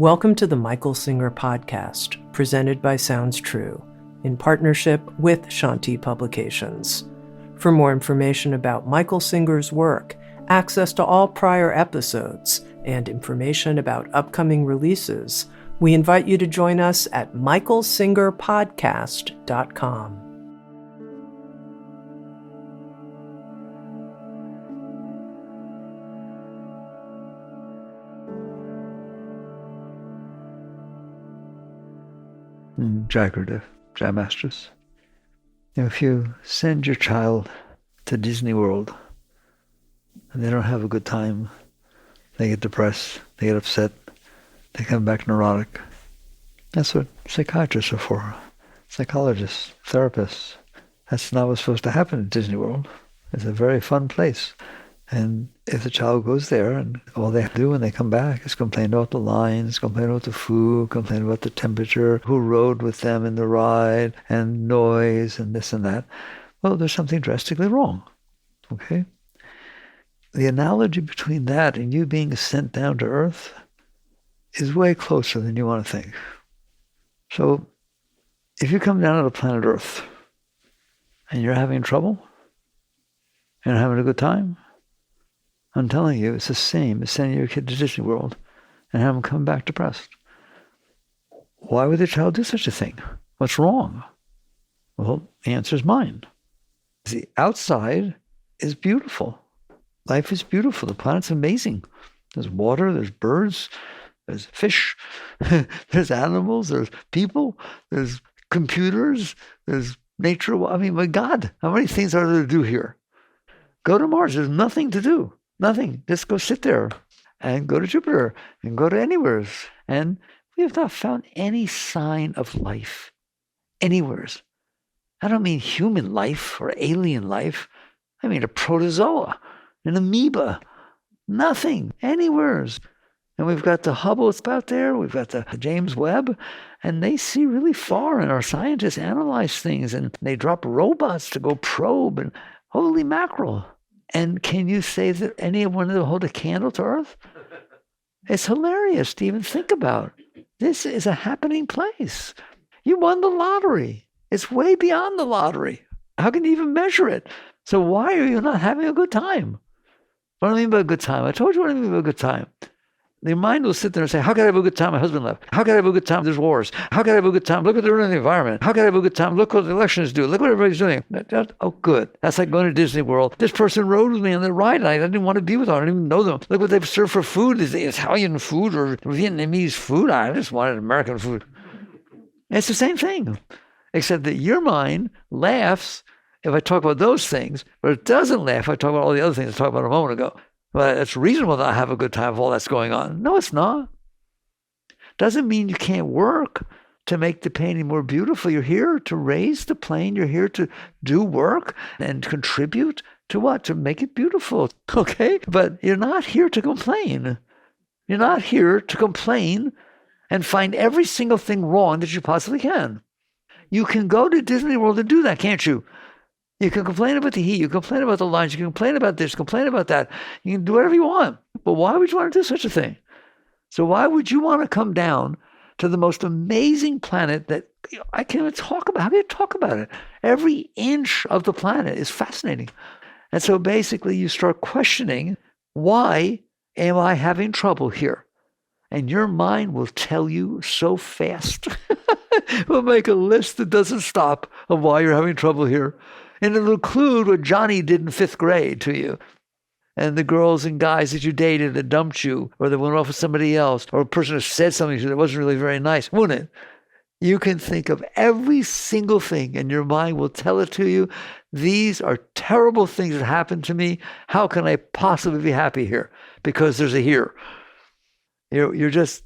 Welcome to the Michael Singer podcast, presented by Sounds True, in partnership with Shakti Publications. For more information about Michael Singer's work, access to all prior episodes, and information about upcoming releases, we invite you to join us at michaelsingerpodcast.com. Jagged, Jam Masters. If you send your child to Disney World and they don't have a good time, they get depressed, they get upset, they come back neurotic. That's what psychiatrists are for, psychologists, therapists. That's not what's supposed to happen at Disney World. It's a very fun place. And if the child goes there and all they do when they come back is complain about the lines, complain about the food, complain about the temperature, who rode with them in the ride, and noise and this and that, well, there's something drastically wrong, okay? The analogy between that and you being sent down to Earth is way closer than you want to think. So if you come down to the planet Earth and you're having trouble, you're not having a good time, I'm telling you, it's the same as sending your kid to Disney World and have them come back depressed. Why would the child do such a thing? What's wrong? Well, the answer is mine. The outside is beautiful. Life is beautiful. The planet's amazing. There's water, there's birds, there's fish, there's animals, there's people, there's computers, there's nature. I mean, my God, how many things are there to do here? Go to Mars. There's nothing to do. Nothing. Just go sit there and go to Jupiter and go to anywhere. And we have not found any sign of life anywhere. I don't mean human life or alien life. I mean a protozoa, an amoeba. Nothing anywhere. And we've got the Hubble out there. We've got the James Webb. And they see really far. And our scientists analyze things. And they drop robots to go probe. And holy mackerel. And can you say that any one of them hold a candle to Earth? It's hilarious to even think about. This is a happening place. You won the lottery. It's way beyond the lottery. How can you even measure it? So why are you not having a good time? What do I mean by a good time? I told you what I mean by a good time. Your mind will sit there and say, how can I have a good time? My husband left. How can I have a good time? There's wars. How can I have a good time? Look what they're doing in the environment. How can I have a good time? Look what the elections do. Look what everybody's doing. Oh, good. That's like going to Disney World. This person rode with me on the ride, and I didn't want to be with them. I didn't even know them. Look what they've served for food. Is it Italian food or Vietnamese food? I just wanted American food. It's the same thing, except that your mind laughs if I talk about those things, but it doesn't laugh if I talk about all the other things I talked about a moment ago. But it's reasonable to have a good time if all that's going on. No, it's not. Doesn't mean you can't work to make the painting more beautiful. You're here to raise the plane. You're here to do work and contribute to what? To make it beautiful, okay? But you're not here to complain. You're not here to complain and find every single thing wrong that you possibly can. You can go to Disney World and do that, can't you? You can complain about the heat, you can complain about the lines, you can complain about this, complain about that. You can do whatever you want. But why would you want to do such a thing? So why would you want to come down to the most amazing planet that I can't even talk about? How can you talk about it? Every inch of the planet is fascinating. And so basically you start questioning, why am I having trouble here? And your mind will tell you so fast. We'll make a list that doesn't stop of why you're having trouble here. And it'll include what Johnny did in 5th grade to you. And the girls and guys that you dated that dumped you, or that went off with somebody else, or a person who said something to you that wasn't really very nice, wouldn't it? You can think of every single thing, and your mind will tell it to you. These are terrible things that happened to me. How can I possibly be happy here? Because there's a here. You're just,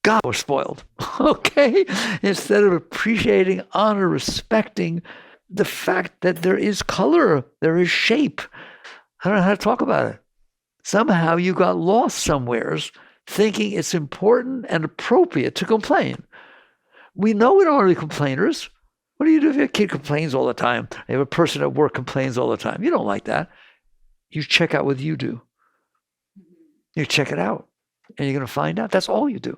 God, we're spoiled, okay? Instead of appreciating, honor, respecting the fact that there is color, there is shape. I don't know how to talk about it. Somehow you got lost somewheres thinking it's important and appropriate to complain. We know we don't want to be complainers. What do you do if your kid complains all the time? You have a person at work complains all the time. You don't like that. You check out what you do. You check it out. And you're going to find out that's all you do.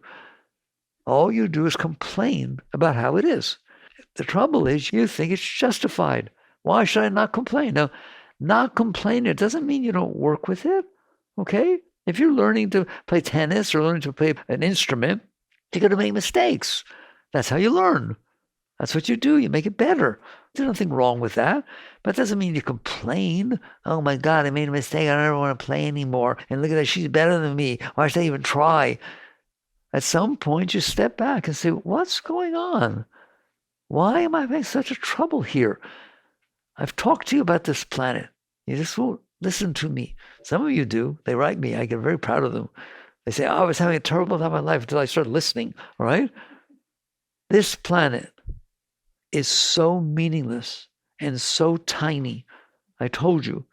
All you do is complain about how it is. The trouble is you think it's justified. Why should I not complain? Now, not complaining, it doesn't mean you don't work with it, okay? If you're learning to play tennis or learning to play an instrument, you're going to make mistakes. That's how you learn. That's what you do. You make it better. There's nothing wrong with that. But it doesn't mean you complain. Oh my God, I made a mistake. I don't want to play anymore. And look at that, she's better than me. Why should I even try? At some point, you step back and say, what's going on? Why am I having such a trouble here? I've talked to you about this planet. You just won't listen to me. Some of you do. They write me. I get very proud of them. They say, I was having a terrible time in my life until I started listening. All right? This planet is so meaningless and so tiny. I told you,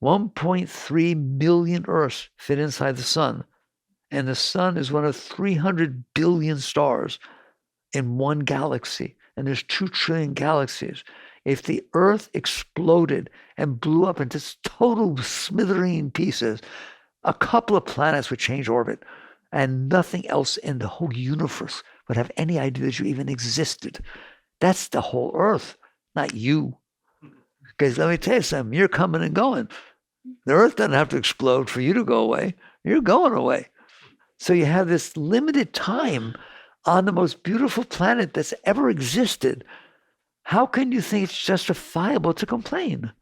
1.3 million Earths fit inside the sun. And the sun is one of 300 billion stars in one galaxy. And there's 2 trillion galaxies. If the Earth exploded and blew up into total smithereen pieces, a couple of planets would change orbit. And nothing else in the whole universe would have any idea that you even existed. That's the whole Earth, not you. Because let me tell you something, you're coming and going. The Earth doesn't have to explode for you to go away. You're going away. So you have this limited time on the most beautiful planet that's ever existed. How can you think it's justifiable to complain?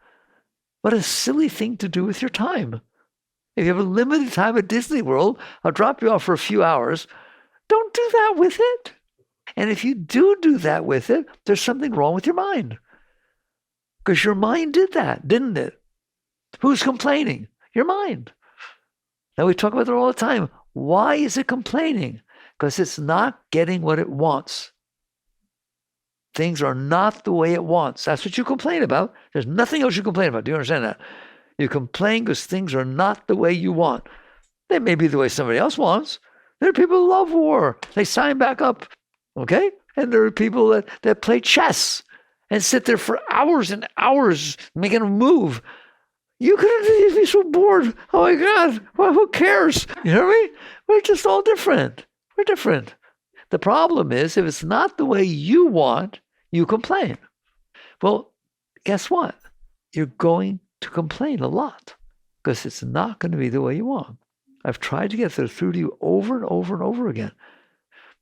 What a silly thing to do with your time. If you have a limited time at Disney World, I'll drop you off for a few hours. Don't do that with it. And if you do that with it, there's something wrong with your mind. Because your mind did that, didn't it? Who's complaining? Your mind. Now we talk about it all the time. Why is it complaining? Because it's not getting what it wants. Things are not the way it wants. That's what you complain about. There's nothing else you complain about. Do you understand that? You complain because things are not the way you want. They may be the way somebody else wants. There are people who love war. They sign back up. Okay? And there are people that play chess and sit there for hours and hours making a move. You couldn't be so bored. Oh my God. Well, who cares? You know what I mean? We're just all different. We're different. The problem is if it's not the way you want, you complain. Well, guess what? You're going to complain a lot because it's not going to be the way you want. I've tried to get through to you over and over and over again.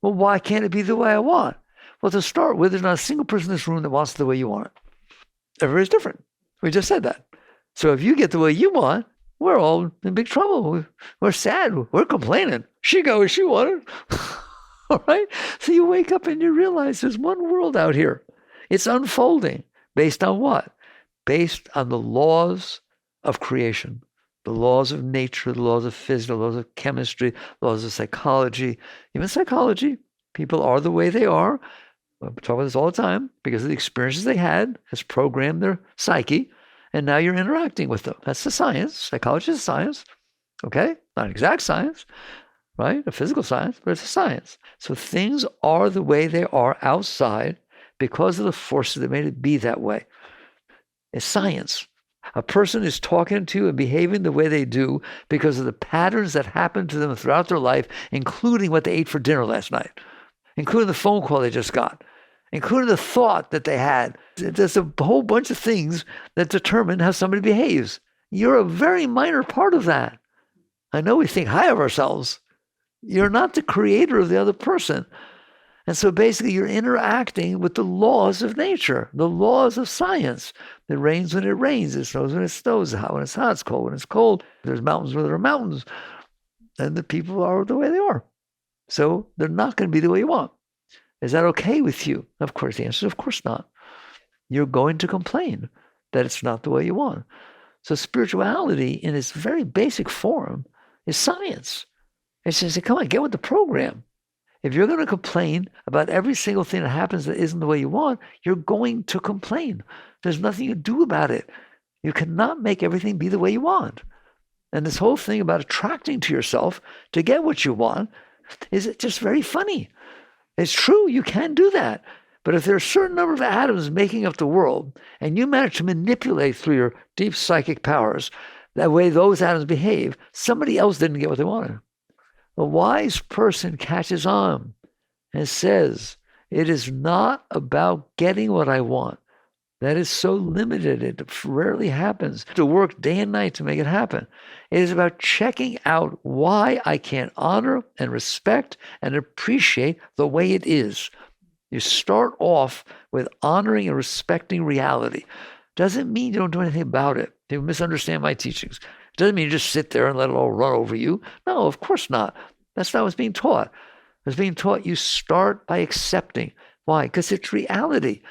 Well, why can't it be the way I want? Well, to start with, there's not a single person in this room that wants it the way you want it. Everybody's different. We just said that. So if you get the way you want, we're all in big trouble. We're sad. We're complaining. She got what she wanted. All right? So you wake up and you realize there's one world out here. It's unfolding. Based on what? Based on the laws of creation, the laws of nature, the laws of physics, the laws of chemistry, laws of psychology. Even psychology, people are the way they are. We talk about this all the time because of the experiences they had has programmed their psyche, and now you're interacting with them. That's the science. Psychology is a science, okay? Not an exact science, right? A physical science, but it's a science. So things are the way they are outside because of the forces that made it be that way. It's science. A person is talking to you and behaving the way they do because of the patterns that happen to them throughout their life, including what they ate for dinner last night, including the phone call they just got, including the thought that they had. There's a whole bunch of things that determine how somebody behaves. You're a very minor part of that. I know we think high of ourselves. You're not the creator of the other person. And so basically you're interacting with the laws of nature, the laws of science. It rains when it rains, it snows when it snows, it's hot when it's hot, it's cold when it's cold. There's mountains where there are mountains. And the people are the way they are. So they're not going to be the way you want. Is that okay with you? Of course, the answer is of course not. You're going to complain that it's not the way you want. So spirituality in its very basic form is science. It says, come on, get with the program. If you're going to complain about every single thing that happens that isn't the way you want, you're going to complain. There's nothing you do about it. You cannot make everything be the way you want. And this whole thing about attracting to yourself to get what you want is just very funny. It's true, you can do that. But if there are a certain number of atoms making up the world, and you manage to manipulate through your deep psychic powers that way those atoms behave, somebody else didn't get what they wanted. A wise person catches on and says, it is not about getting what I want. That is so limited. It rarely happens. To work day and night to make it happen. It is about checking out why I can't honor and respect and appreciate the way it is. You start off with honoring and respecting reality. Doesn't mean you don't do anything about it. You misunderstand my teachings. Doesn't mean you just sit there and let it all run over you. No, of course not. That's not what's being taught. What's being taught, you start by accepting. Why? Because it's reality.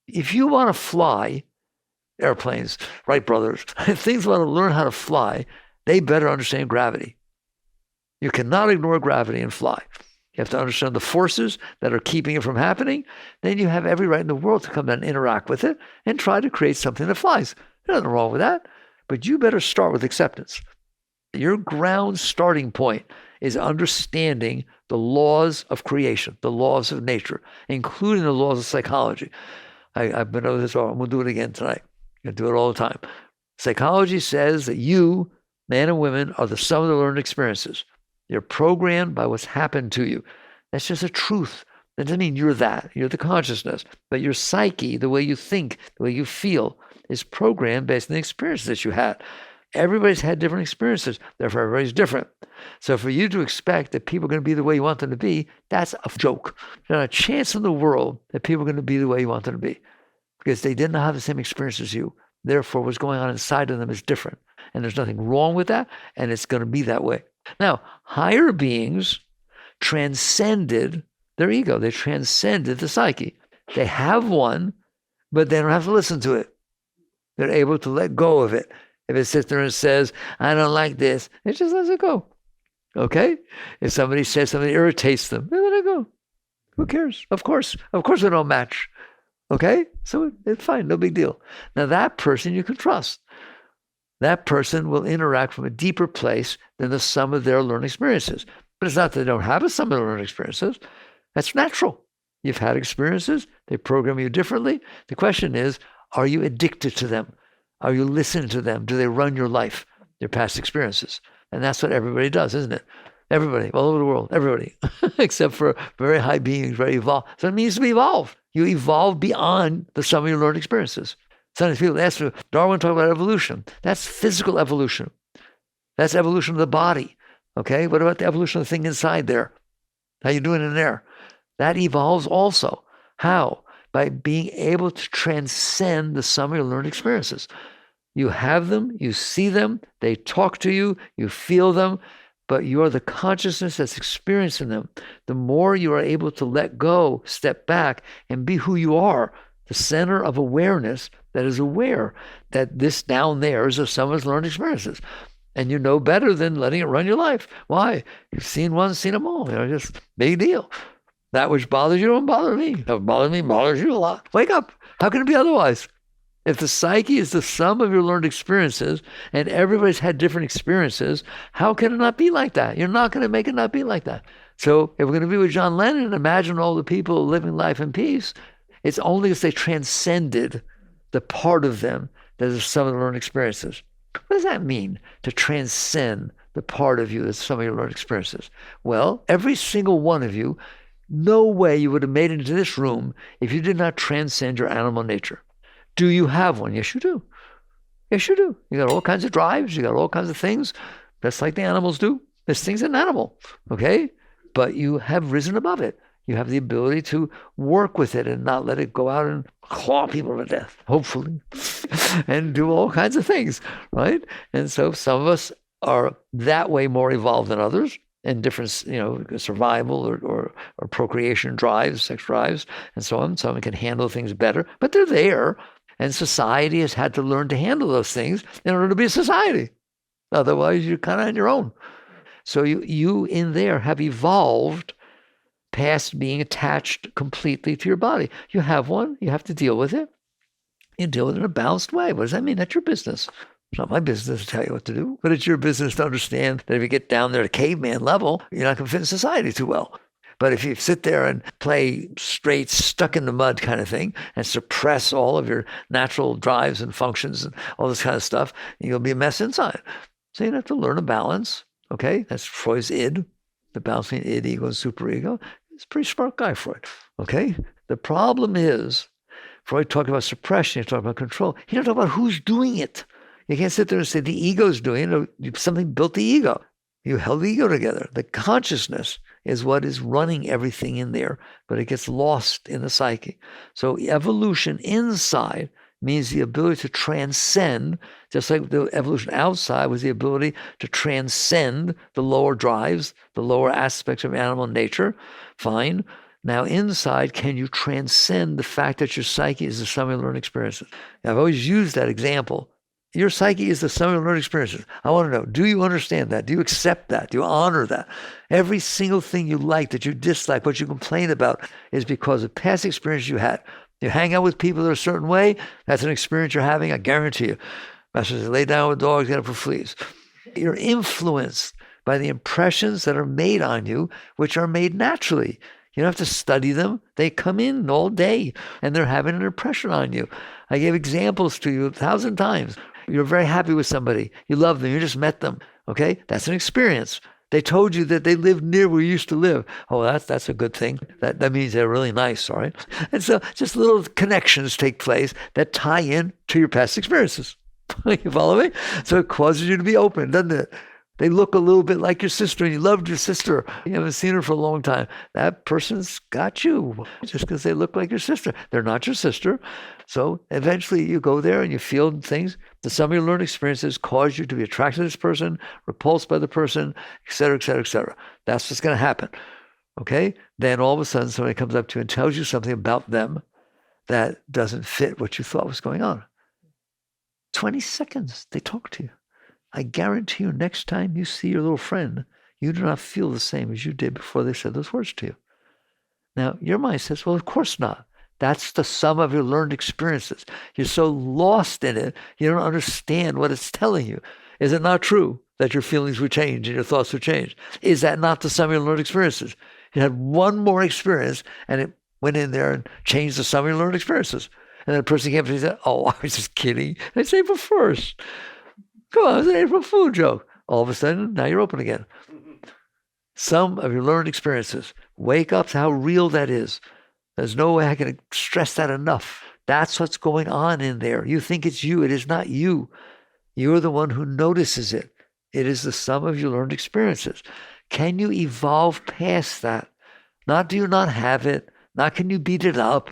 If you want to fly airplanes, right, brothers? If things want to learn how to fly, they better understand gravity. You cannot ignore gravity and fly. You have to understand the forces that are keeping it from happening. Then you have every right in the world to come down and interact with it and try to create something that flies. There's nothing wrong with that. But you better start with acceptance. Your ground starting point is understanding the laws of creation, the laws of nature, including the laws of psychology. I've been over this, I'm going to do it again tonight. I do it all the time. Psychology says that you, man and women, are the sum of the learned experiences. You're programmed by what's happened to you. That's just a truth. That doesn't mean you're that. You're the consciousness. But your psyche, the way you think, the way you feel, is programmed based on the experiences that you had. Everybody's had different experiences. Therefore, everybody's different. So for you to expect that people are going to be the way you want them to be, that's a joke. There's not a chance in the world that people are going to be the way you want them to be, because they didn't have the same experience as you. Therefore, what's going on inside of them is different. And there's nothing wrong with that, and it's going to be that way. Now, higher beings transcended their ego. They transcended the psyche. They have one, but they don't have to listen to it. They're able to let go of it. If it sits there and says, I don't like this, it just lets it go. Okay? If somebody says something that irritates them, they let it go. Who cares? Of course we don't match. Okay? So it's fine, no big deal. Now that person you can trust. That person will interact from a deeper place than the sum of their learned experiences. But it's not that they don't have a sum of their learned experiences. That's natural. You've had experiences. They program you differently. The question is, are you addicted to them? Are you listening to them? Do they run your life, your past experiences? And that's what everybody does, isn't it? Everybody, all over the world, everybody, except for very high beings, very evolved. So it means to be evolved. You evolve beyond the sum of your learned experiences. Sometimes people ask me, Darwin talked about evolution. That's physical evolution. That's evolution of the body. Okay? What about the evolution of the thing inside there? How you doing in there? That evolves also. How? By being able to transcend the sum of your learned experiences. You have them, you see them, they talk to you, you feel them, but you are the consciousness that's experiencing them. The more you are able to let go, step back, and be who you are, the center of awareness that is aware that this down there is a sum of learned experiences. And you know better than letting it run your life. Why? You've seen one, seen them all. Just big deal. That which bothers you don't bother me. What bothers me bothers you a lot. Wake up. How can it be otherwise? If the psyche is the sum of your learned experiences and everybody's had different experiences, how can it not be like that? You're not going to make it not be like that. So if we're going to be with John Lennon and imagine all the people living life in peace, it's only because they transcended the part of them that is the sum of the learned experiences. What does that mean, to transcend the part of you that's some of your learned experiences? Well, every single one of you, no way you would have made it into this room if you did not transcend your animal nature. Do you have one? Yes, you do. Yes, you do. You got all kinds of drives. You got all kinds of things, just like the animals do. This thing's an animal, okay? But you have risen above it. You have the ability to work with it and not let it go out and claw people to death, hopefully, and do all kinds of things, right? And so some of us are that way more evolved than others, and different, survival or procreation drives, sex drives, and so on. Some can handle things better, but they're there. And society has had to learn to handle those things in order to be a society. Otherwise, you're kind of on your own. So you in there have evolved past being attached completely to your body. You have one, you have to deal with it. You deal with it in a balanced way. What does that mean? That's your business. It's not my business to tell you what to do, but it's your business to understand that if you get down there to caveman level, you're not going to fit in society too well. But if you sit there and play straight, stuck in the mud kind of thing and suppress all of your natural drives and functions and all this kind of stuff, you'll be a mess inside. So you have to learn a balance, okay? That's Freud's id. the balance between id, ego, and superego. He's a pretty smart guy, Freud. Okay? The problem is, Freud talked about suppression, he talked about control. He don't talk about who's doing it. You can't sit there and say the ego's doing it. Something built the ego. You held the ego together. The consciousness is what is running everything in there, but it gets lost in the psyche. So evolution inside means the ability to transcend, just like the evolution outside was the ability to transcend the lower drives, the lower aspects of animal nature. Fine. Now inside, can you transcend the fact that your psyche is the sum of your learned experiences? Now, I've always used that example. Your psyche is the sum of your learned experiences. I want to know, do you understand that? Do you accept that? Do you honor that? Every single thing you like, that you dislike, what you complain about is because of past experience you had. You hang out with people that are a certain way, that's an experience you're having, I guarantee you. Master says, lay down with dogs, get up for fleas. You're influenced by the impressions that are made on you, which are made naturally. You don't have to study them. They come in all day, and they're having an impression on you. I gave examples to you 1,000 times. You're very happy with somebody. You love them. You just met them. Okay? That's an experience. They told you that they lived near where you used to live. Oh, that's a good thing. That means they're really nice, all right? And so just little connections take place that tie in to your past experiences. You follow me? So it causes you to be open, doesn't it? They look a little bit like your sister, and you loved your sister. You haven't seen her for a long time. That person's got you just because they look like your sister. They're not your sister. So eventually you go there and you feel things. The sum of your learned experiences cause you to be attracted to this person, repulsed by the person, et cetera, et cetera, et cetera. That's what's going to happen. Okay? Then all of a sudden somebody comes up to you and tells you something about them that doesn't fit what you thought was going on. 20 seconds, they talk to you. I guarantee you next time you see your little friend, you do not feel the same as you did before they said those words to you. Now, your mind says, well, of course not. That's the sum of your learned experiences. You're so lost in it, you don't understand what it's telling you. Is it not true that your feelings would change and your thoughts would change? Is that not the sum of your learned experiences? You had one more experience, and it went in there and changed the sum of your learned experiences. And then the person came up to you and said, oh, I was just kidding. And it's April 1st. Come on, it's an April Fool joke. All of a sudden, now you're open again. Sum of your learned experiences. Wake up to how real that is. There's no way I can stress that enough. That's what's going on in there. You think it's you. It is not you. You're the one who notices it. It is the sum of your learned experiences. Can you evolve past that? Not do you not have it. Not can you beat it up.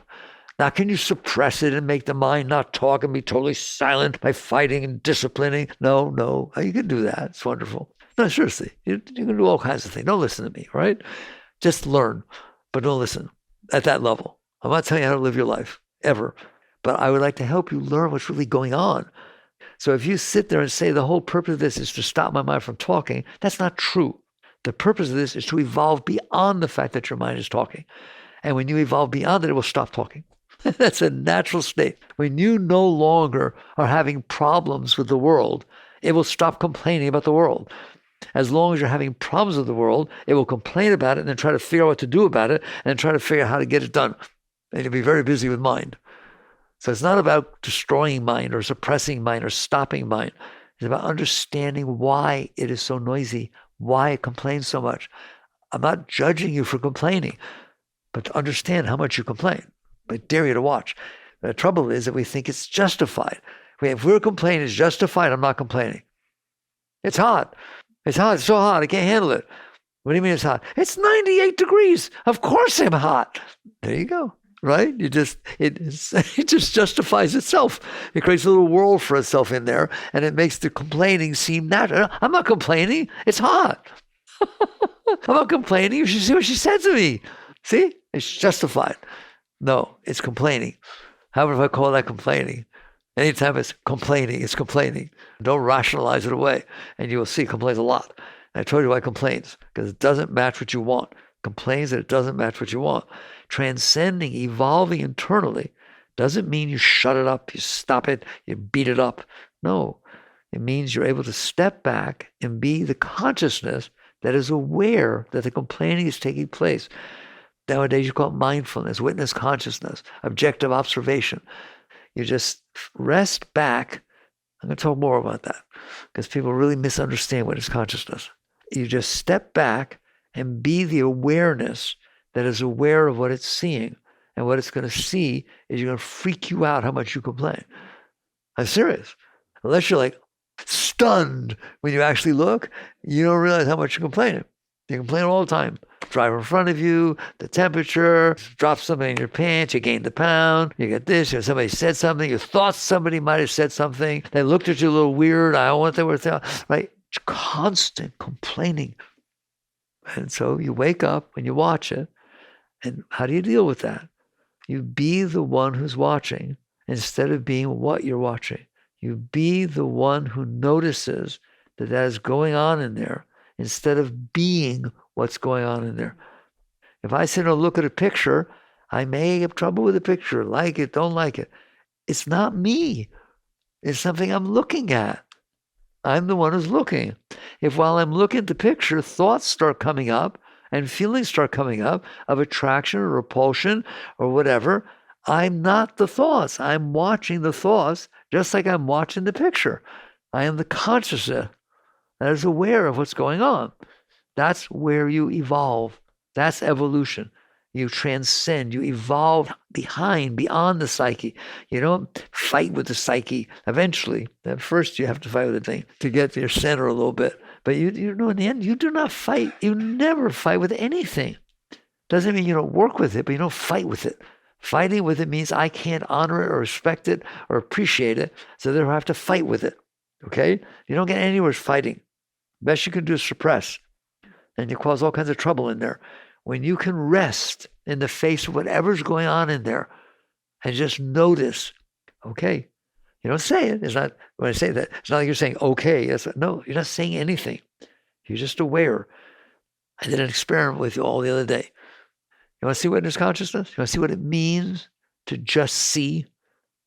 Not can you suppress it and make the mind not talk and be totally silent by fighting and disciplining. No. You can do that. It's wonderful. No, seriously. You can do all kinds of things. Don't listen to me, right? Just learn, but don't listen at that level. I'm not telling you how to live your life, ever. But I would like to help you learn what's really going on. So if you sit there and say the whole purpose of this is to stop my mind from talking, that's not true. The purpose of this is to evolve beyond the fact that your mind is talking. And when you evolve beyond it will stop talking. That's a natural state. When you no longer are having problems with the world, it will stop complaining about the world. As long as you're having problems with the world, it will complain about it and then try to figure out what to do about it and then try to figure out how to get it done. And you'll be very busy with mind. So it's not about destroying mind or suppressing mind or stopping mind. It's about understanding why it is so noisy, why it complains so much. I'm not judging you for complaining, but to understand how much you complain. I dare you to watch. The trouble is that we think it's justified. If we're complaining it's justified, I'm not complaining. It's hot. It's hot. It's so hot. I can't handle it. What do you mean it's hot? It's 98 degrees. Of course I'm hot. There you go. Right? It just justifies itself. It creates a little world for itself in there, and it makes the complaining seem natural. I'm not complaining. It's hot. I'm not complaining. You should see what she said to me. See? It's justified. No, it's complaining. However, if I call that complaining, anytime it's complaining, it's complaining. Don't rationalize it away, and you will see it complains a lot. And I told you why it complains, because it doesn't match what you want. Complains that it doesn't match what you want. Transcending, evolving internally, doesn't mean you shut it up, you stop it, you beat it up. No, it means you're able to step back and be the consciousness that is aware that the complaining is taking place. Nowadays, you call it mindfulness, witness consciousness, objective observation. You just rest back. I'm going to talk more about that because people really misunderstand what is consciousness. You just step back and be the awareness that is aware of what it's seeing. And what it's going to see is you're going to freak you out how much you complain. I'm serious. Unless you're like stunned when you actually look, you don't realize how much you're complaining. You complain all the time. Driver in front of you, the temperature, drop something in your pants, you gained a pound, you get this, somebody said something, you thought somebody might have said something, they looked at you a little weird, I don't want they were saying, right? It's constant complaining. And so you wake up when you watch it, and how do you deal with that? You be the one who's watching instead of being what you're watching. You be the one who notices that is going on in there instead of being what's going on in there. If I sit and look at a picture, I may have trouble with the picture, like it, don't like it. It's not me. It's something I'm looking at. I'm the one who's looking. If while I'm looking at the picture, thoughts start coming up and feelings start coming up of attraction or repulsion or whatever, I'm not the thoughts. I'm watching the thoughts just like I'm watching the picture. I am the consciousness that is aware of what's going on. That's where you evolve. That's evolution. You transcend, you evolve beyond the psyche. You don't fight with the psyche eventually. At first you have to fight with the thing to get to your center a little bit. But you know, in the end, you do not fight. You never fight with anything. Doesn't mean you don't work with it, but you don't fight with it. Fighting with it means I can't honor it or respect it or appreciate it, so therefore I have to fight with it. Okay? You don't get anywhere fighting. Best you can do is suppress. And you cause all kinds of trouble in there. When you can rest in the face of whatever's going on in there and just notice, okay, you don't say it. It's not, when I say that, it's not like you're saying, okay. No, you're not saying anything. You're just aware. I did an experiment with you all the other day. You want to see witness consciousness? You want to see what it means to just see?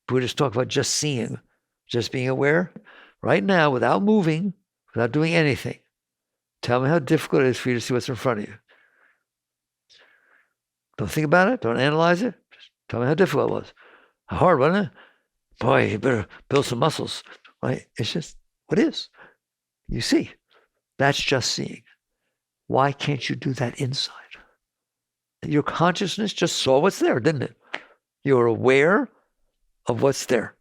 Buddhists talk about just seeing, just being aware. Right now, without moving, without doing anything, tell me how difficult it is for you to see what's in front of you. Don't think about it. Don't analyze it. Just tell me how difficult it was. How hard, wasn't it? Boy, you better build some muscles. Right? It's just what is. You see. That's just seeing. Why can't you do that inside? Your consciousness just saw what's there, didn't it? You're aware of what's there.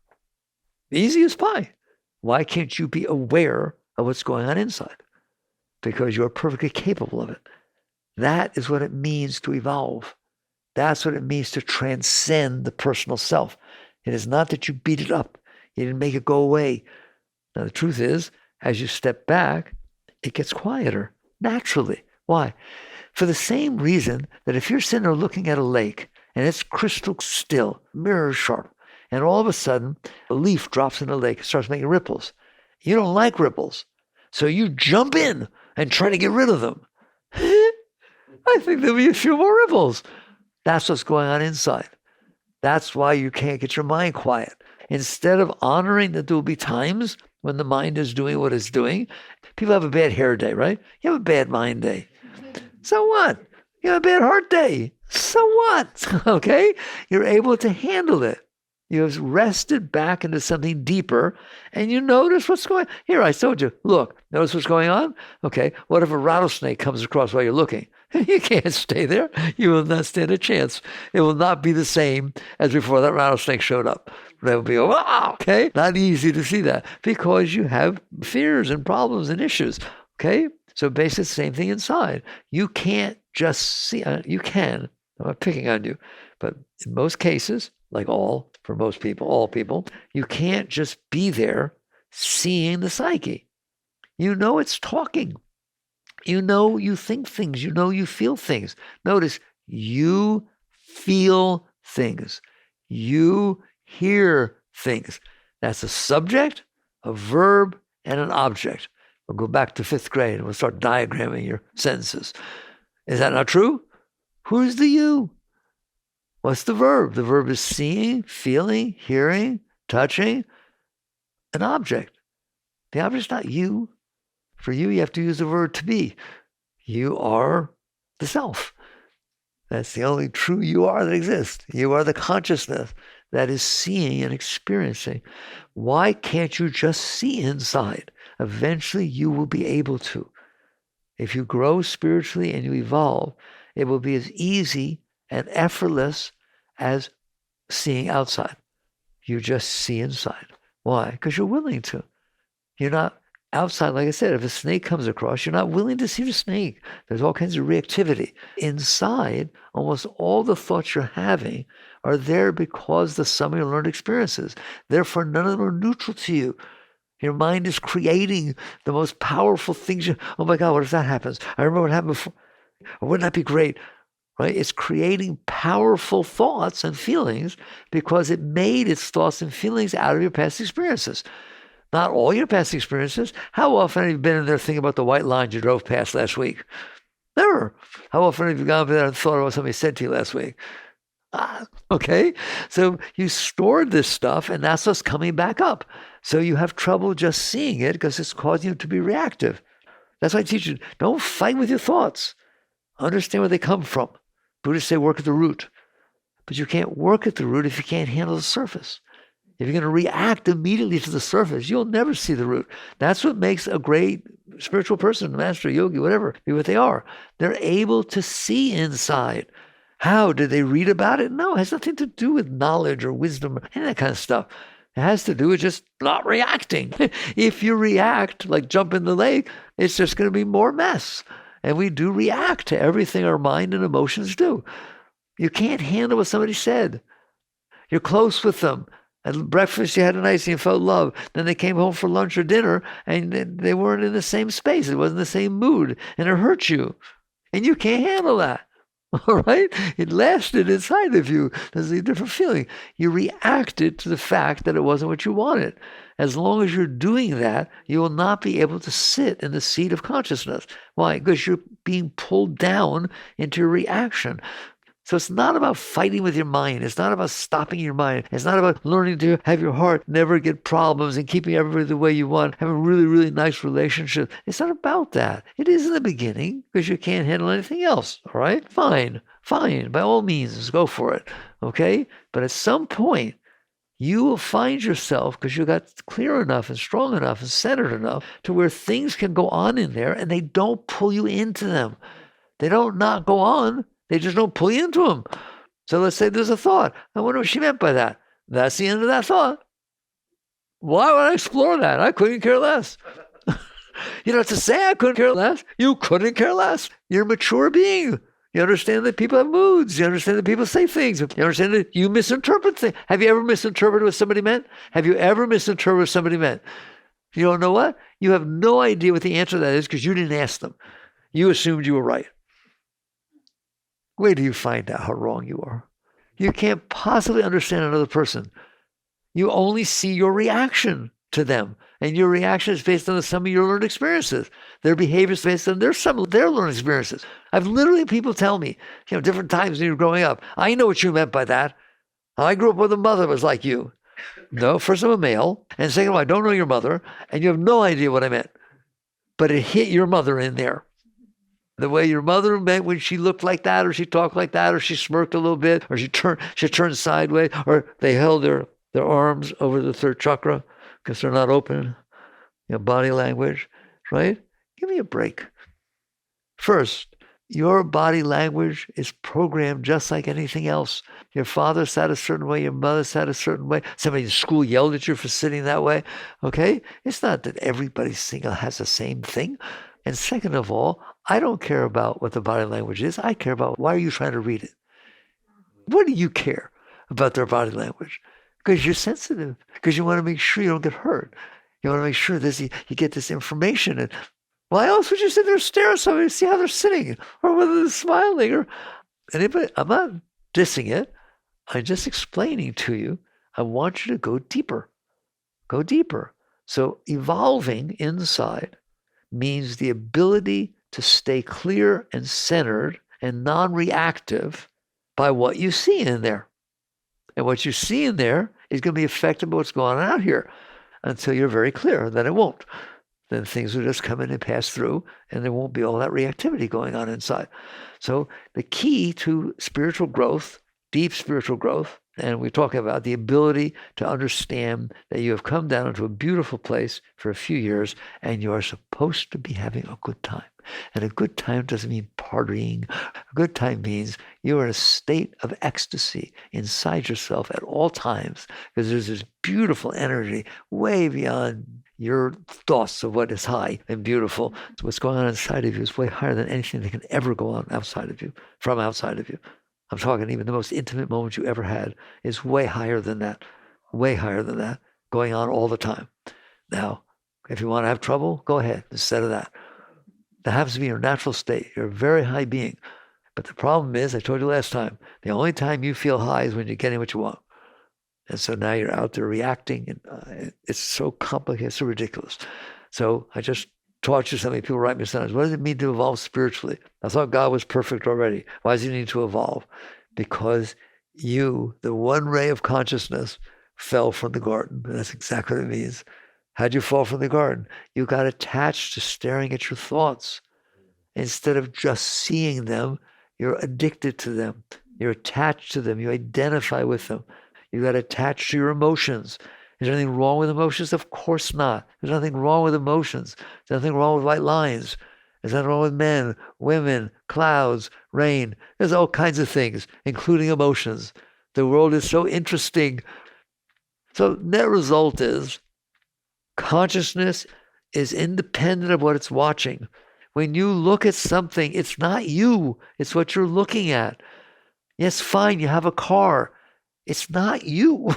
Easy as pie. Why can't you be aware of what's going on inside? Because you're perfectly capable of it. That is what it means to evolve. That's what it means to transcend the personal self. It is not that you beat it up. You didn't make it go away. Now, the truth is, as you step back, it gets quieter naturally. Why? For the same reason that if you're sitting there looking at a lake and it's crystal still, mirror sharp, and all of a sudden a leaf drops in the lake and starts making ripples. You don't like ripples. So you jump in and try to get rid of them. I think there'll be a few more ripples. That's what's going on inside. That's why you can't get your mind quiet. Instead of honoring that there will be times when the mind is doing what it's doing, people have a bad hair day, right? You have a bad mind day. So what? You have a bad heart day. So what? Okay? You're able to handle it. You have rested back into something deeper, and you notice what's going on. Here, I told you, look, notice what's going on? Okay, what if a rattlesnake comes across while you're looking? You can't stay there. You will not stand a chance. It will not be the same as before that rattlesnake showed up. That would be, wow, okay? Not easy to see that because you have fears and problems and issues, okay? So basically the same thing inside. You can't just see, you can, I'm not picking on you, but in most cases, like all people, you can't just be there seeing the psyche. You know it's talking. You know you think things. You know you feel things. Notice, you feel things. You hear things. That's a subject, a verb, and an object. We'll go back to 5th grade and we'll start diagramming your sentences. Is that not true? Who's the you? What's the verb? The verb is seeing, feeling, hearing, touching, an object. The object's not you. For you have to use the verb to be. You are the self. That's the only true you are that exists. You are the consciousness that is seeing and experiencing. Why can't you just see inside? Eventually you will be able to. If you grow spiritually and you evolve, it will be as easy and effortless as seeing outside. You just see inside. Why? Because you're willing to. You're not outside. Like I said, if a snake comes across, you're not willing to see the snake. There's all kinds of reactivity. Inside, almost all the thoughts you're having are there because of the sum of your learned experiences. Therefore, none of them are neutral to you. Your mind is creating the most powerful things. Oh my God, what if that happens? I remember what happened before. Wouldn't that be great? Right? It's creating powerful thoughts and feelings because it made its thoughts and feelings out of your past experiences. Not all your past experiences. How often have you been in there thinking about the white lines you drove past last week? Never. How often have you gone there and thought about what somebody said to you last week? Okay? So you stored this stuff, and that's what's coming back up. So you have trouble just seeing it because it's causing you to be reactive. That's why I teach you, don't fight with your thoughts. Understand where they come from. Buddhists say work at the root. But you can't work at the root if you can't handle the surface. If you're going to react immediately to the surface, you'll never see the root. That's what makes a great spiritual person, master, yogi, whatever, be what they are. They're able to see inside. How? Did they read about it? No, it has nothing to do with knowledge or wisdom or any of that kind of stuff. It has to do with just not reacting. If you react, like jump in the lake, it's just going to be more mess. And we do react to everything our mind and emotions do. You can't handle what somebody said. You're close with them. At breakfast, you had a nice, you felt love. Then they came home for lunch or dinner, and they weren't in the same space. It wasn't the same mood, and it hurt you. And you can't handle that. All right? It lasted inside of you. There's a different feeling. You reacted to the fact that it wasn't what you wanted. As long as you're doing that, you will not be able to sit in the seat of consciousness. Why? Because you're being pulled down into your reaction. So it's not about fighting with your mind. It's not about stopping your mind. It's not about learning to have your heart never get problems and keeping everybody the way you want, having really, really nice relationships. It's not about that. It is in the beginning because you can't handle anything else. All right? Fine. By all means, go for it. Okay? But at some point, you will find yourself, because you got clear enough and strong enough and centered enough to where things can go on in there and they don't pull you into them. They don't not go on. They just don't pull you into them. So let's say there's a thought. I wonder what she meant by that. That's the end of that thought. Why would I explore that? I couldn't care less. You don't have to say I couldn't care less. You couldn't care less. You're a mature being. You understand that people have moods. You understand that people say things. You understand that you misinterpret things. Have you ever misinterpreted what somebody meant? Have you ever misinterpreted what somebody meant? You don't know what? You have no idea what the answer to that is because you didn't ask them. You assumed you were right. Wait till you find out how wrong you are. You can't possibly understand another person. You only see your reaction to them. And your reaction is based on the sum of your learned experiences. Their behavior is based on some of their learned experiences. I've literally people tell me, different times when you're growing up, I know what you meant by that. I grew up with a mother that was like you. No, first I'm a male. And second of all, I don't know your mother. And you have no idea what I meant. But it hit your mother in there. The way your mother meant when she looked like that, or she talked like that, or she smirked a little bit, or she turned sideways, or they held their arms over the third chakra because they're not open. Body language, right? Give me a break. First, your body language is programmed just like anything else. Your father sat a certain way, your mother sat a certain way. Somebody in school yelled at you for sitting that way. Okay? It's not that everybody has the same thing. And second of all, I don't care about what the body language is. I care about why are you trying to read it? What do you care about their body language? Because you're sensitive. Because you want to make sure you don't get hurt. You want to make sure you get this information. And why else would you sit there and stare at somebody and see how they're sitting or whether they're smiling or anybody? I'm not dissing it. I'm just explaining to you. I want you to go deeper. Go deeper. So evolving inside means the ability to stay clear and centered and non-reactive by what you see in there. And what you see in there is going to be affected by what's going on out here until you're very clear. Then it won't. Then things will just come in and pass through, and there won't be all that reactivity going on inside. So the key to spiritual growth, deep spiritual growth, And we talk about the ability to understand that you have come down into a beautiful place for a few years and you are supposed to be having a good time. And a good time doesn't mean partying. A good time means you are in a state of ecstasy inside yourself at all times, because there's this beautiful energy way beyond your thoughts of what is high and beautiful. So what's going on inside of you is way higher than anything that can ever go on outside of you, from outside of you. I'm talking even the most intimate moment you ever had is way higher than that, going on all the time. Now, if you want to have trouble, go ahead. Instead of that, that happens to be your natural state. You're a very high being. But the problem is, I told you last time, the only time you feel high is when you're getting what you want. And so now you're out there reacting, and it's so complicated, it's so ridiculous. So I just taught you something. People write me sometimes, what does it mean to evolve spiritually? I thought God was perfect already. Why does he need to evolve? Because you, the one ray of consciousness, fell from the garden. And that's exactly what it means. How'd you fall from the garden? You got attached to staring at your thoughts. Instead of just seeing them, you're addicted to them. You're attached to them. You identify with them. You got attached to your emotions. Is there anything wrong with emotions? Of course not. There's nothing wrong with emotions. There's nothing wrong with white lines. There's nothing wrong with men, women, clouds, rain. There's all kinds of things, including emotions. The world is so interesting. So net result is consciousness is independent of what it's watching. When you look at something, it's not you. It's what you're looking at. Yes, fine, you have a car. It's not you.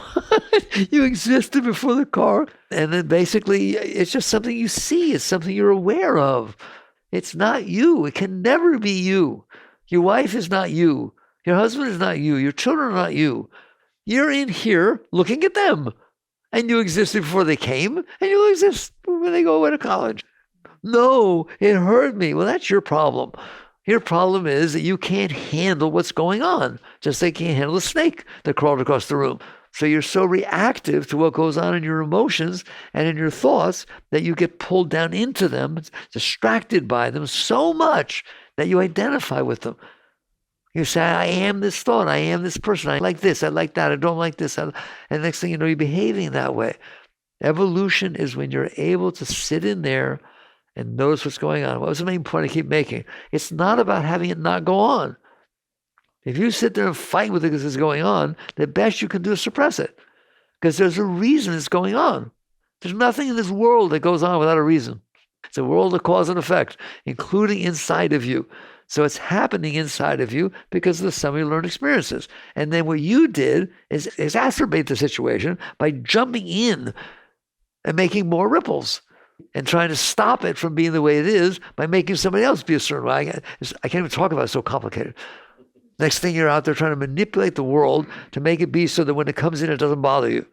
You existed before the car. And then basically, it's just something you see. It's something you're aware of. It's not you. It can never be you. Your wife is not you. Your husband is not you. Your children are not you. You're in here looking at them. And you existed before they came, and you'll exist when they go away to college. No, it hurt me. Well, that's your problem. Your problem is that you can't handle what's going on, just like you can't handle the snake that crawled across the room. So you're so reactive to what goes on in your emotions and in your thoughts that you get pulled down into them, distracted by them so much that you identify with them. You say, I am this thought, I am this person, I like this, I like that, I don't like this. And next thing you know, you're behaving that way. Evolution is when you're able to sit in there and notice what's going on. What was the main point I keep making? It's not about having it not go on. If you sit there and fight with it because it's going on, the best you can do is suppress it. Because there's a reason it's going on. There's nothing in this world that goes on without a reason. It's a world of cause and effect, including inside of you. So it's happening inside of you because of the sum of your learned experiences. And then what you did is exacerbate the situation by jumping in and making more ripples and trying to stop it from being the way it is by making somebody else be a certain way. I can't even talk about it, it's so complicated. Next thing, you're out there trying to manipulate the world to make it be so that when it comes in, it doesn't bother you.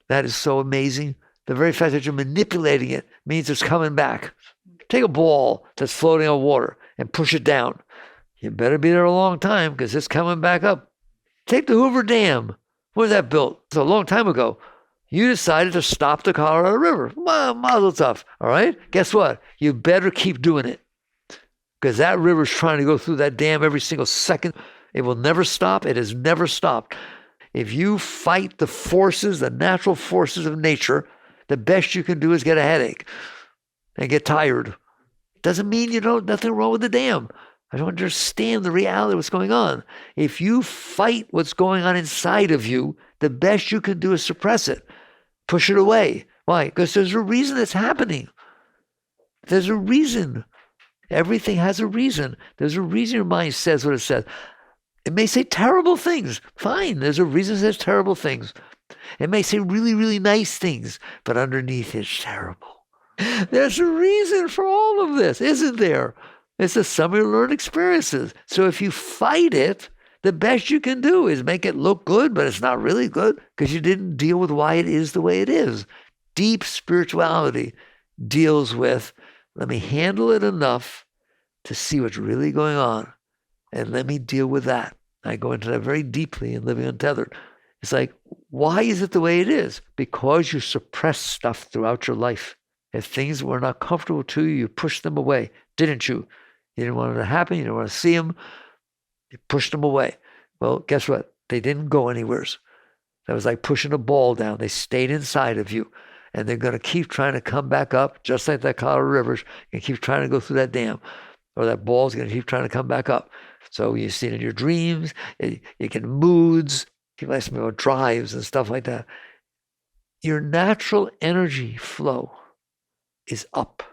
That is so amazing. The very fact that you're manipulating it means it's coming back. Take a ball that's floating on water and push it down. You better be there a long time because it's coming back up. Take the Hoover Dam. When was that built? It's a long time ago. You decided to stop the Colorado River. Mazel tov. All right? Guess what? You better keep doing it. Because that river's trying to go through that dam every single second. It will never stop. It has never stopped. If you fight the forces, the natural forces of nature, the best you can do is get a headache and get tired. Doesn't mean nothing wrong with the dam. I don't understand the reality of what's going on. If you fight what's going on inside of you, the best you can do is suppress it. Push it away. Why? Because there's a reason it's happening. There's a reason. Everything has a reason. There's a reason your mind says what it says. It may say terrible things. Fine. There's a reason it says terrible things. It may say really, really nice things, but underneath it's terrible. There's a reason for all of this, isn't there? It's the sum of your learned experiences. So if you fight it, the best you can do is make it look good, but it's not really good because you didn't deal with why it is the way it is. Deep spirituality deals with, let me handle it enough to see what's really going on, and let me deal with that. I go into that very deeply in Living Untethered. It's like, why is it the way it is? Because you suppress stuff throughout your life. If things were not comfortable to you, you pushed them away, didn't you? You didn't want it to happen. You didn't want to see them. You pushed them away. Well, guess what? They didn't go anywhere. That was like pushing a ball down. They stayed inside of you. And they're going to keep trying to come back up, just like that Colorado River. And keep trying to go through that dam. Or that ball's going to keep trying to come back up. So you see it in your dreams. You get moods. People ask me about drives and stuff like that. Your natural energy flow is up.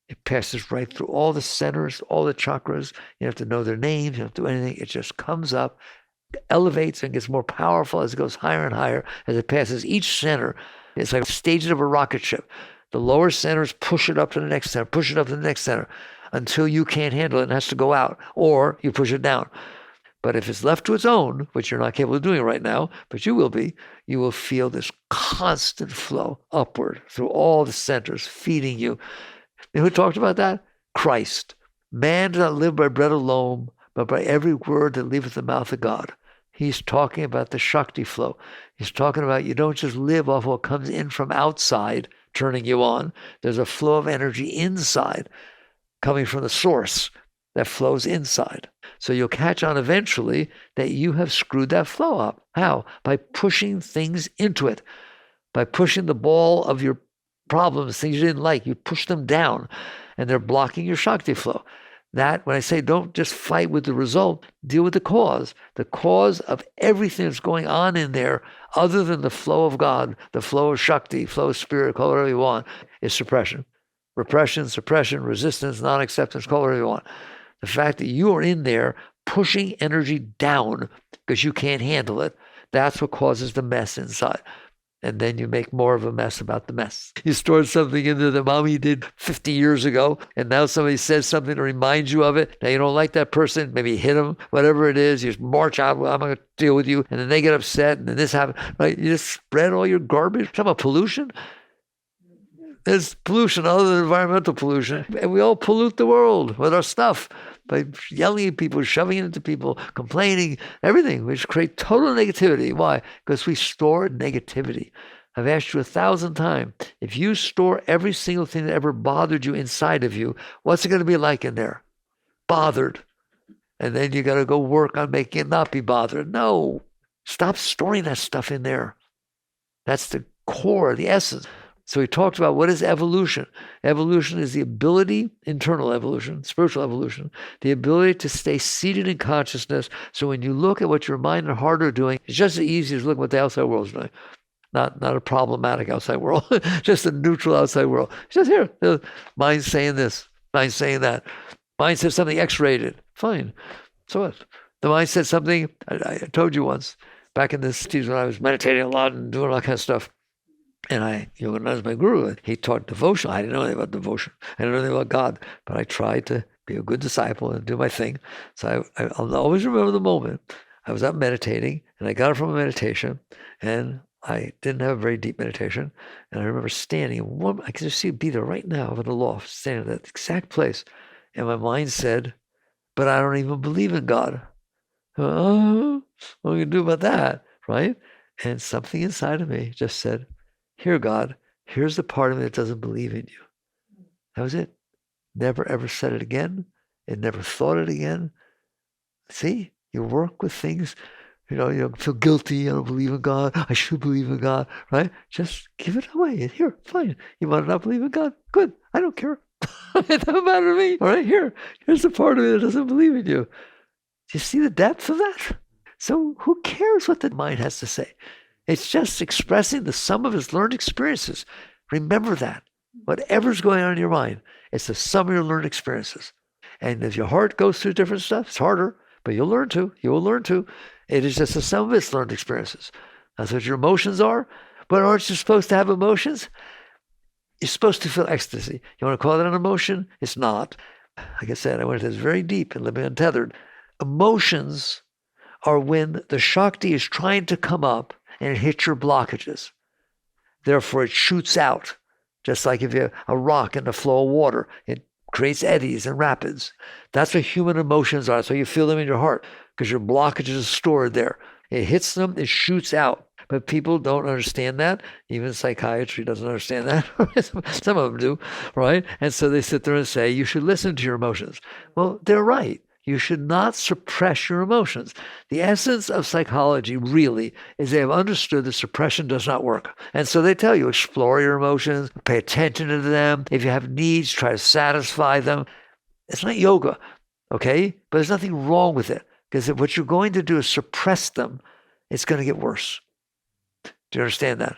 It passes right through all the centers, all the chakras. You don't have to know their names. You don't have to do anything. It just comes up, elevates, and gets more powerful as it goes higher and higher as it passes each center. It's like stages of a rocket ship. The lower centers push it up to the next center, push it up to the next center until you can't handle it and it has to go out, or you push it down. But if it's left to its own, which you're not capable of doing right now, but you will be, you will feel this constant flow upward through all the centers, feeding you. And who talked about that? Christ. Man does not live by bread alone, but by every word that leaveth the mouth of God. He's talking about the Shakti flow. He's talking about you don't just live off what comes in from outside, turning you on. There's a flow of energy inside, coming from the source that flows inside. So you'll catch on eventually that you have screwed that flow up. How? By pushing things into it. By pushing the ball of your problems, things you didn't like, you push them down, and they're blocking your Shakti flow. That, when I say don't just fight with the result, deal with the cause. The cause of everything that's going on in there, other than the flow of God, the flow of Shakti, flow of spirit, call it whatever you want, is suppression. Repression, suppression, resistance, non-acceptance, call it whatever you want. The fact that you are in there pushing energy down because you can't handle it, that's what causes the mess inside. And then you make more of a mess about the mess. You stored something in there that mommy did 50 years ago, and now somebody says something to remind you of it. Now you don't like that person, maybe hit them, whatever it is. You just march out, well, I'm going to deal with you. And then they get upset, and then this happens. Right? You just spread all your garbage. Talk about pollution. There's pollution other than environmental pollution. And we all pollute the world with our stuff by yelling at people, shoving it into people, complaining, everything, which create total negativity. Why? Because we store negativity. I've asked you 1,000 times, if you store every single thing that ever bothered you inside of you, what's it going to be like in there? Bothered. And then you got to go work on making it not be bothered. No. Stop storing that stuff in there. That's the core, the essence. So he talked about what is evolution. Evolution is the ability, internal evolution, spiritual evolution, the ability to stay seated in consciousness. So when you look at what your mind and heart are doing, it's just as easy as looking at what the outside world is doing. Not a problematic outside world, just a neutral outside world. It's just here. The mind's saying this, mind's saying that. Mind says something X-rated. Fine. So what? The mind said something, I told you once, back in the 60s when I was meditating a lot and doing all that kind of stuff. And Yogananda was my guru. He taught devotion. I didn't know anything about devotion. I didn't know anything about God. But I tried to be a good disciple and do my thing. So I'll always remember the moment. I was up meditating, and I got up from a meditation, and I didn't have a very deep meditation. And I remember standing. I can just see it be there right now in the loft, standing at that exact place. And my mind said, but I don't even believe in God. Oh, what are you going to do about that? Right? And something inside of me just said, here, God, here's the part of me that doesn't believe in you. That was it. Never, ever said it again. It never thought it again. See, you work with things, you feel guilty. I don't believe in God. I should believe in God, right? Just give it away. Here, fine. You want to not believe in God? Good. I don't care. It doesn't matter to me. All right, here's the part of me that doesn't believe in you. Do you see the depth of that? So who cares what the mind has to say? It's just expressing the sum of its learned experiences. Remember that. Whatever's going on in your mind, it's the sum of your learned experiences. And if your heart goes through different stuff, it's harder, but you'll learn to. You will learn to. It is just the sum of its learned experiences. That's what your emotions are. But aren't you supposed to have emotions? You're supposed to feel ecstasy. You want to call that an emotion? It's not. Like I said, I went into this very deep in Liberating Untethered. Emotions are when the Shakti is trying to come up and it hits your blockages. Therefore, it shoots out. Just like if you have a rock in the flow of water, it creates eddies and rapids. That's what human emotions are. So you feel them in your heart because your blockages are stored there. It hits them, it shoots out. But people don't understand that. Even psychiatry doesn't understand that. Some of them do, right? And so they sit there and say, you should listen to your emotions. Well, they're right. You should not suppress your emotions. The essence of psychology really is they have understood that suppression does not work. And so they tell you, explore your emotions, pay attention to them. If you have needs, try to satisfy them. It's not yoga, okay? But there's nothing wrong with it, because if what you're going to do is suppress them, it's going to get worse. Do you understand that?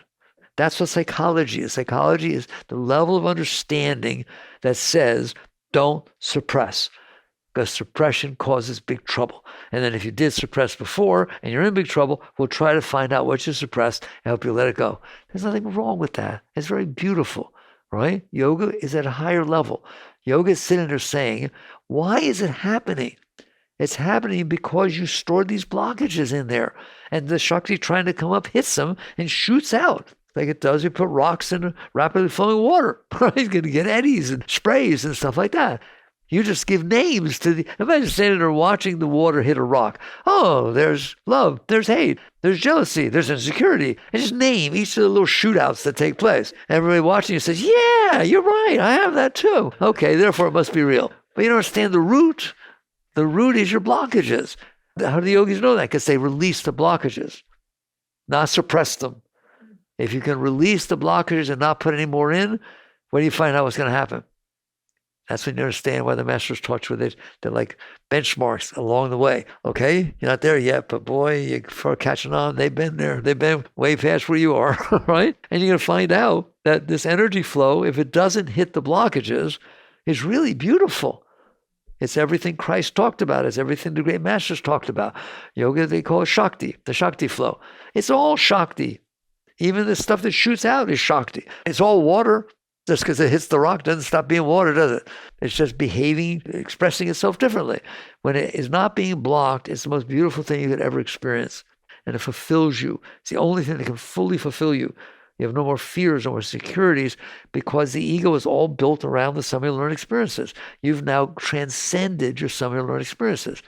That's what psychology is. Psychology is the level of understanding that says, don't suppress, because suppression causes big trouble. And then if you did suppress before and you're in big trouble, we'll try to find out what you suppressed and help you let it go. There's nothing wrong with that. It's very beautiful, right? Yoga is at a higher level. Yoga is sitting there saying, why is it happening? It's happening because you stored these blockages in there. And the Shakti trying to come up hits them and shoots out. Like it does, you put rocks in rapidly flowing water. Right? You're going to get eddies and sprays and stuff like that. You just give names to the, imagine standing there watching the water hit a rock. Oh, there's love, there's hate, there's jealousy, there's insecurity. And just name each of the little shootouts that take place. Everybody watching you says, yeah, you're right, I have that too. Okay, therefore it must be real. But you don't understand the root. The root is your blockages. How do the yogis know that? Because they release the blockages, not suppress them. If you can release the blockages and not put any more in, when do you find out what's going to happen? That's when you understand why the masters taught you with it. They're like benchmarks along the way. Okay, you're not there yet, but boy, you're catching on. They've been there. They've been way past where you are, right? And you're going to find out that this energy flow, if it doesn't hit the blockages, is really beautiful. It's everything Christ talked about. It's everything the great masters talked about. Yoga, they call it Shakti, the Shakti flow. It's all Shakti. Even the stuff that shoots out is Shakti. It's all water. Just because it hits the rock doesn't stop being water, does it? It's just behaving, expressing itself differently. When it is not being blocked, it's the most beautiful thing you could ever experience. And it fulfills you. It's the only thing that can fully fulfill you. You have no more fears, no more insecurities, because the ego is all built around the sum of your learned experiences. You've now transcended your sum of your learned experiences.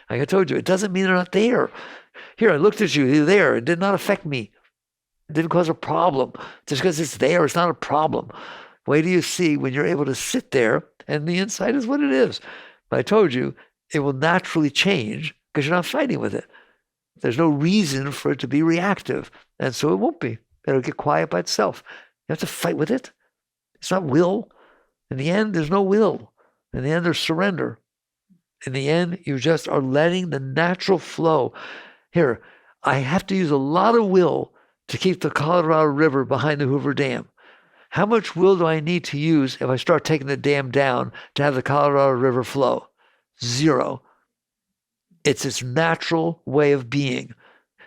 Like I told you, it doesn't mean they're not there. Here, I looked at you, you're there. It did not affect me. It didn't cause a problem. Just because it's there, it's not a problem. Wait till you see when you're able to sit there and the inside is what it is. But I told you, it will naturally change because you're not fighting with it. There's no reason for it to be reactive. And so it won't be. It'll get quiet by itself. You have to fight with it. It's not will. In the end, there's no will. In the end, there's surrender. In the end, you just are letting the natural flow. Here, I have to use a lot of will to keep the Colorado River behind the Hoover Dam. How much will do I need to use if I start taking the dam down to have the Colorado River flow? Zero. It's its natural way of being.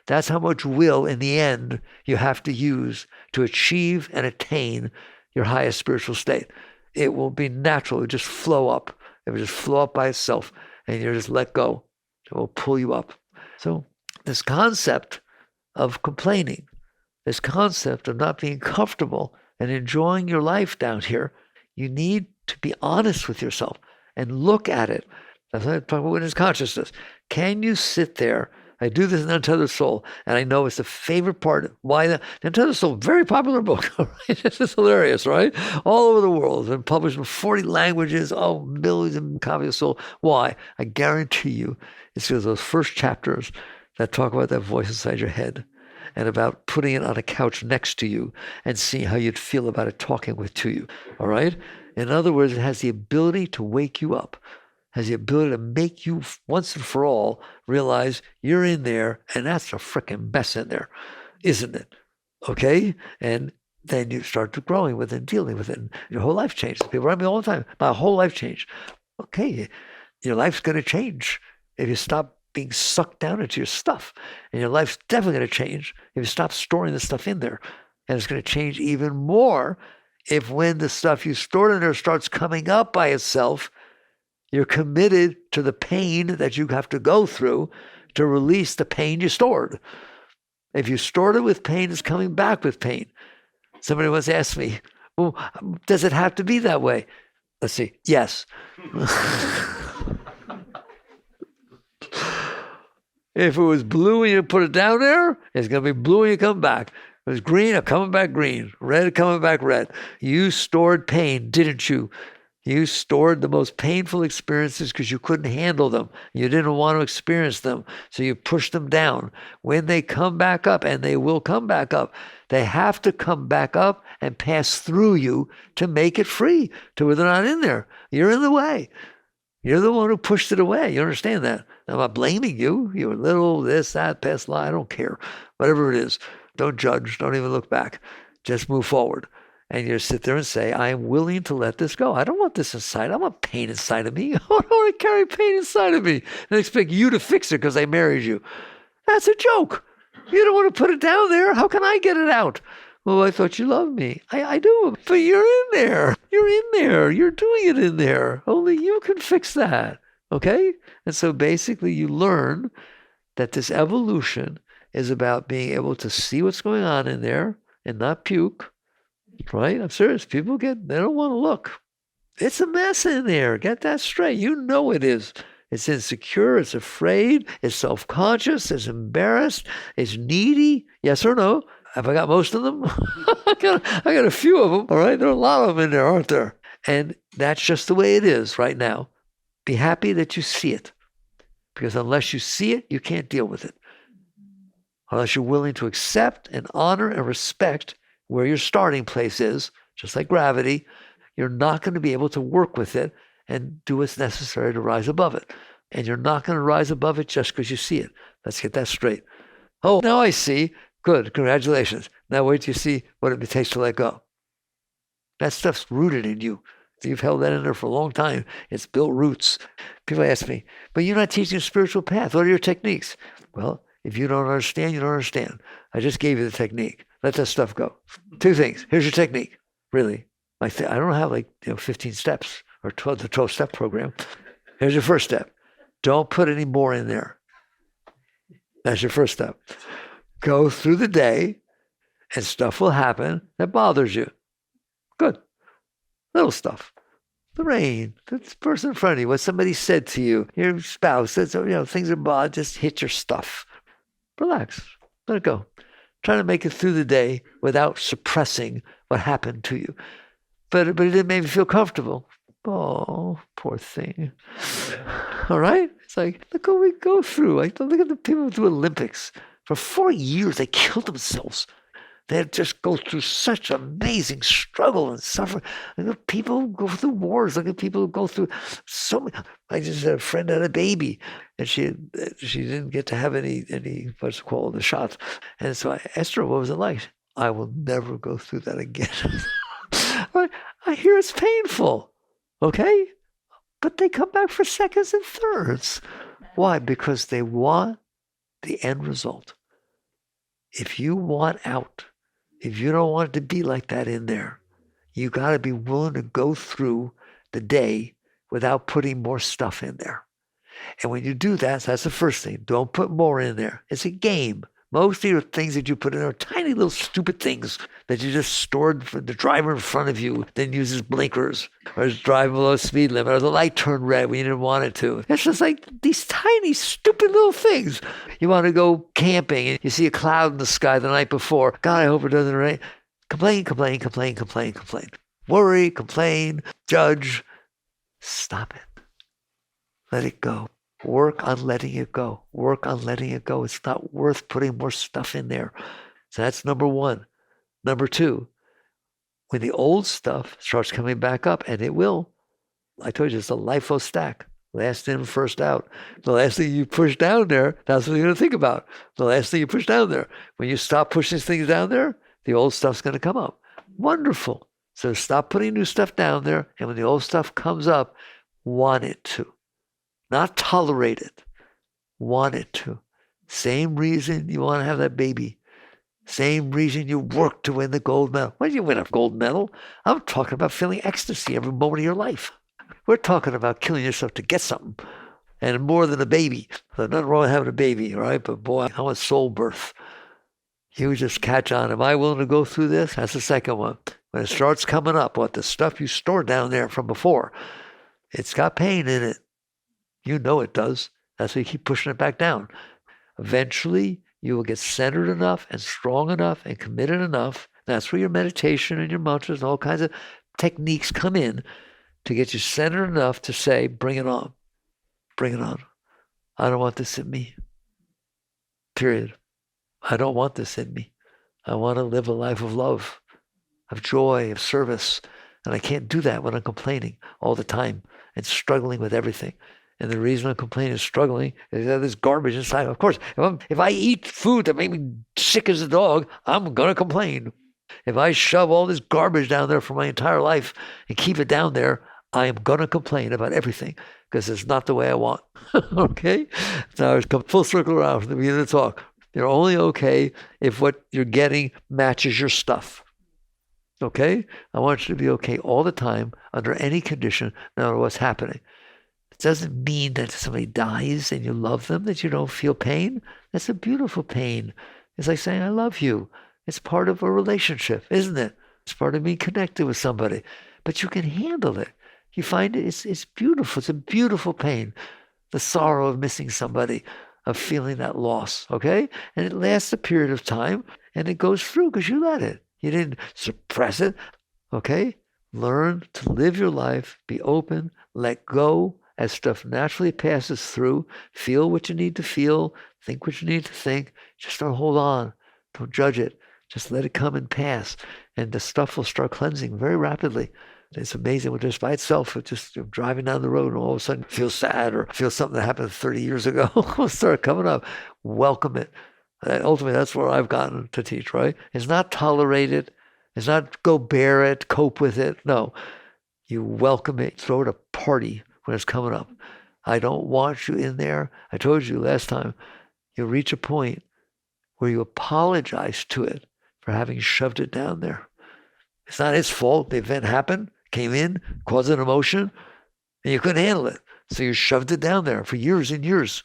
That's how much will, in the end, you have to use to achieve and attain your highest spiritual state. It will be natural. It will just flow up. It will just flow up by itself, and you just let go. It will pull you up. So this concept of complaining, this concept of not being comfortable and enjoying your life down here, you need to be honest with yourself and look at it. That's what I'm talking about witness consciousness. Can you sit there? I do this in Untethered Soul, and I know it's the favorite part. Why the Untethered Soul, very popular book. Right? This is hilarious, right? All over the world. It's been published in 40 languages. Oh, millions of copies of Soul. Why? I guarantee you, it's because those first chapters that talk about that voice inside your head, and about putting it on a couch next to you and seeing how you'd feel about it talking to you, all right? In other words, it has the ability to wake you up, has the ability to make you once and for all realize you're in there, and that's a freaking mess in there, isn't it? Okay? And then you start to growing with it and dealing with it, and your whole life changes. People write me all the time, my whole life changed. Okay, your life's going to change if you stop being sucked down into your stuff. And your life's definitely going to change if you stop storing the stuff in there. And it's going to change even more if when the stuff you stored in there starts coming up by itself, you're committed to the pain that you have to go through to release the pain you stored. If you stored it with pain, it's coming back with pain. Somebody once asked me, well, does it have to be that way? Let's see. Yes. If it was blue when you put it down there, it's going to be blue when you come back. If it was green, it's coming back green. Red, coming back red. You stored pain, didn't you? You stored the most painful experiences because you couldn't handle them. You didn't want to experience them, so you pushed them down. When they come back up, and they will come back up, they have to come back up and pass through you to make it free, to where they're not in there. You're in the way. You're the one who pushed it away. You understand that? I'm not blaming you. You were little, this, that, past life. I don't care. Whatever it is, don't judge. Don't even look back. Just move forward. And you sit there and say, I am willing to let this go. I don't want this inside. I want pain inside of me. I don't want to carry pain inside of me and expect you to fix it because I married you. That's a joke. You don't want to put it down there. How can I get it out? Well, I thought you loved me. I do. But you're in there. You're in there. You're doing it in there. Only you can fix that. Okay? And so basically you learn that this evolution is about being able to see what's going on in there and not puke. Right? I'm serious. People they don't want to look. It's a mess in there. Get that straight. You know it is. It's insecure. It's afraid. It's self-conscious. It's embarrassed. It's needy. Yes or no? Have I got most of them? I got a few of them. All right? There are a lot of them in there, aren't there? And that's just the way it is right now. Be happy that you see it. Because unless you see it, you can't deal with it. Unless you're willing to accept and honor and respect where your starting place is, just like gravity, you're not going to be able to work with it and do what's necessary to rise above it. And you're not going to rise above it just because you see it. Let's get that straight. Oh, now I see. Good. Congratulations. Now wait till you see what it takes to let go. That stuff's rooted in you. You've held that in there for a long time. It's built roots. People ask me, but you're not teaching a spiritual path. What are your techniques? Well, if you don't understand, you don't understand. I just gave you the technique. Let that stuff go. 2 things. Here's your technique. Really. I don't have 15 steps or the 12-step program. Here's your first step. Don't put any more in there. That's your first step. Go through the day and stuff will happen that bothers you. Good. Little stuff. The rain, the person in front of you, what somebody said to you, your spouse, things are bothered, just hit your stuff. Relax. Let it go. Trying to make it through the day without suppressing what happened to you. But it didn't make me feel comfortable. Oh, poor thing. All right? It's like, look what we go through. Look at the people who do Olympics. For 4 years, they killed themselves. They just go through such amazing struggle and suffering. Look at people who go through wars. Look at people who go through so many. I just had a friend had a baby, and she didn't get to have any what's it called, the shots. And so I asked her, what was it like? I will never go through that again. I hear it's painful, okay? But they come back for seconds and thirds. Why? Because they want the end result. If you want out, if you don't want it to be like that in there, you got to be willing to go through the day without putting more stuff in there. And when you do that, that's the first thing. Don't put more in there. It's a game. Most of your things that you put in are tiny little stupid things that you just stored for the driver in front of you, then uses blinkers, or is driving below speed limit, or the light turned red when you didn't want it to. It's just like these tiny, stupid little things. You want to go camping and you see a cloud in the sky the night before. God, I hope it doesn't rain. Complain. Worry, complain, judge. Stop it. Let it go. Work on letting it go. Work on letting it go. It's not worth putting more stuff in there. So that's number 1. Number 2, when the old stuff starts coming back up, and it will, I told you it's a LIFO stack. Last in, first out. The last thing you push down there, that's what you're going to think about. The last thing you push down there. When you stop pushing things down there, the old stuff's going to come up. Wonderful. So stop putting new stuff down there, and when the old stuff comes up, want it to. Not tolerate it. Want it to. Same reason you want to have that baby. Same reason you work to win the gold medal. Why do you win a gold medal? I'm talking about feeling ecstasy every moment of your life. We're talking about killing yourself to get something. And more than a baby. There's nothing wrong with having a baby, all right? But boy, I want soul birth. You just catch on. Am I willing to go through this? That's the second one. When it starts coming up, the stuff you stored down there from before, it's got pain in it. You know it does. That's why you keep pushing it back down. Eventually, you will get centered enough and strong enough and committed enough. That's where your meditation and your mantras and all kinds of techniques come in, to get you centered enough to say, bring it on. Bring it on. I don't want this in me. Period. I don't want this in me. I want to live a life of love, of joy, of service. And I can't do that when I'm complaining all the time and struggling with everything. And the reason I'm complaining and struggling is that there's garbage inside. Of course, if I eat food that made me sick as a dog, I'm going to complain. If I shove all this garbage down there for my entire life and keep it down there, I am going to complain about everything because it's not the way I want. Okay? Now it's come full circle around from the beginning of the talk. You're only okay if what you're getting matches your stuff. Okay? I want you to be okay all the time, under any condition, no matter what's happening. It doesn't mean that if somebody dies and you love them, that you don't feel pain. That's a beautiful pain. It's like saying, I love you. It's part of a relationship, isn't it? It's part of being connected with somebody. But you can handle it. You find it's beautiful. It's a beautiful pain. The sorrow of missing somebody, of feeling that loss, okay? And it lasts a period of time, and it goes through because you let it. You didn't suppress it, okay? Learn to live your life, be open, let go as stuff naturally passes through. Feel what you need to feel, think what you need to think. Just don't hold on. Don't judge it. Just let it come and pass. And the stuff will start cleansing very rapidly. It's amazing when just by itself, it's just driving down the road and all of a sudden feel sad or feel something that happened 30 years ago will start coming up. Welcome it. And ultimately, that's where I've gotten to teach, right? It's not tolerate it. It's not go bear it, cope with it. No, you welcome it. Throw it a party when it's coming up. I don't want you in there. I told you last time, you'll reach a point where you apologize to it for having shoved it down there. It's not its fault. The event happened, came in, caused an emotion, and you couldn't handle it. So you shoved it down there for years and years.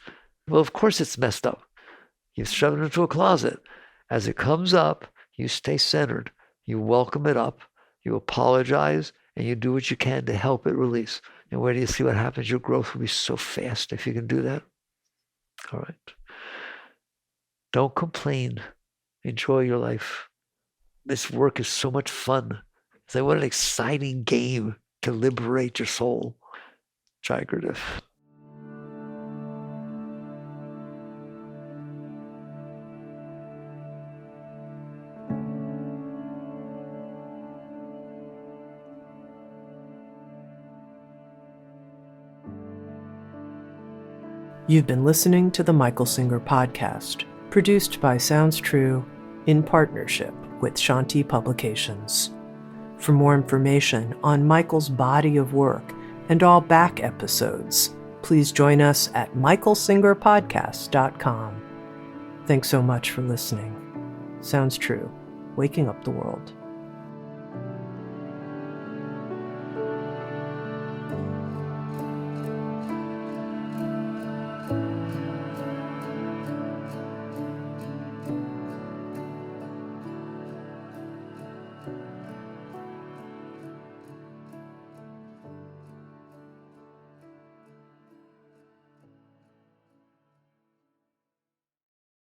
Well, of course it's messed up. You shove it into a closet. As it comes up, you stay centered. You welcome it up. You apologize, and you do what you can to help it release. And where do you see what happens? Your growth will be so fast if you can do that. All right. Don't complain. Enjoy your life. This work is so much fun. It's like, what an exciting game to liberate your soul. Jagrative. You've been listening to the Michael Singer Podcast, produced by Sounds True in partnership with Shakti Publications. For more information on Michael's body of work and all back episodes, please join us at michaelsingerpodcast.com. Thanks so much for listening. Sounds True, waking up the world.